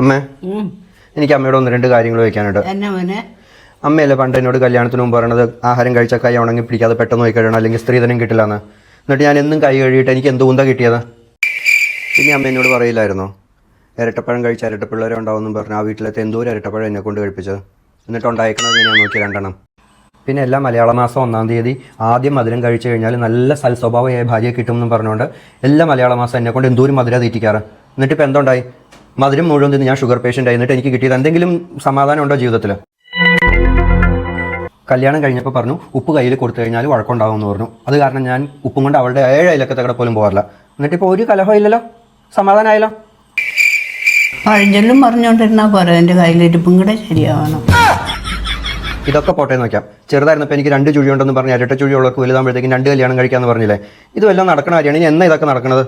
അമ്മേ, എനിക്ക് അമ്മയോട് ഒന്ന് രണ്ട് കാര്യങ്ങൾ ചോദിക്കാനുണ്ട്. എന്നാ മോനെ? അമ്മയല്ലേ പണ്ട് എന്നോട് കല്യാണത്തിന് മുമ്പ് പറയണത് ആഹാരം കഴിച്ചാൽ കൈ ഉണങ്ങി പിടിക്കാതെ പെട്ടെന്ന് പോയി കഴിയണം, അല്ലെങ്കിൽ സ്ത്രീധനം കിട്ടില്ല എന്ന്. എന്നിട്ട് ഞാൻ എന്നും കൈ കഴുകിയിട്ട് എനിക്ക് എന്ത് ഊന്താ കിട്ടിയത്? പിന്നെ അമ്മ എന്നോട് പറയില്ലായിരുന്നോ, ഇരട്ടപ്പഴം കഴിച്ച ഇരട്ടപ്പിള്ളേരെ ഉണ്ടാവുമെന്നും പറഞ്ഞ് ആ വീട്ടിലത്തെ എന്തോരം ഇരട്ടപ്പഴം എന്നെ കൊണ്ട് കഴിപ്പിച്ചത്. എന്നിട്ട് ഉണ്ടായിരിക്കണത് ഞാൻ നോക്കി രണ്ടെണ്ണം. പിന്നെ എല്ലാ മലയാള മാസം 1-ാം തീയതി ആദ്യം മധുരം കഴിച്ചു കഴിഞ്ഞാൽ നല്ല സൽസ്വഭാവമായ ഭാര്യയെ കിട്ടുമെന്നും പറഞ്ഞുകൊണ്ട് എല്ലാ മലയാള മാസം എന്നെ കൊണ്ട് എന്തോരം മധുര തീറ്റിക്കാറ്. എന്നിട്ട് ഇപ്പോൾ എന്തുണ്ടായി? മധുരം മുഴുവൻ തിന്ന് ഞാൻ ഷുഗർ പേഷ്യൻ്റ് ആയി. എന്നിട്ട് എനിക്ക് കിട്ടിയത് എന്തെങ്കിലും സമാധാനം ഉണ്ടോ ജീവിതത്തിൽ? കല്യാണം കഴിഞ്ഞപ്പോൾ പറഞ്ഞു ഉപ്പ് കയ്യിൽ കൊടുത്തു കഴിഞ്ഞാൽ വഴക്കുണ്ടാവുമെന്ന് പറഞ്ഞു. അത് കാരണം ഞാൻ ഉപ്പും കൊണ്ട് അവളുടെ 7 അയലക്കത്തകടെ പോലും പോകാറില്ല. എന്നിട്ടിപ്പോൾ ഒരു കലഹം ഇല്ലല്ലോ, സമാധാനമായല്ലോ. പഴഞ്ചൊല്ലും പറഞ്ഞുകൊണ്ടിരുന്നാൽ പോരാ, എൻ്റെ കയ്യിലിരിപ്പും കൂടെ ശരിയാവണം. ഇതൊക്കെ പോട്ടെ നോക്കാം. ചെറുതായിരുന്നപ്പോൾ എനിക്ക് 2 ചുഴി ഉണ്ടെന്ന് പറഞ്ഞ് ഇരട്ട ചുഴിയുള്ളവർക്ക് വലുതാകുമ്പോഴത്തേക്കും 2 കല്യാണം കഴിക്കാമെന്ന് പറഞ്ഞില്ലേ? ഇതുമെല്ലാം നടക്കണ കാര്യമാണ്. ഇനി എന്നാ ഇതൊക്കെ നടക്കണത്?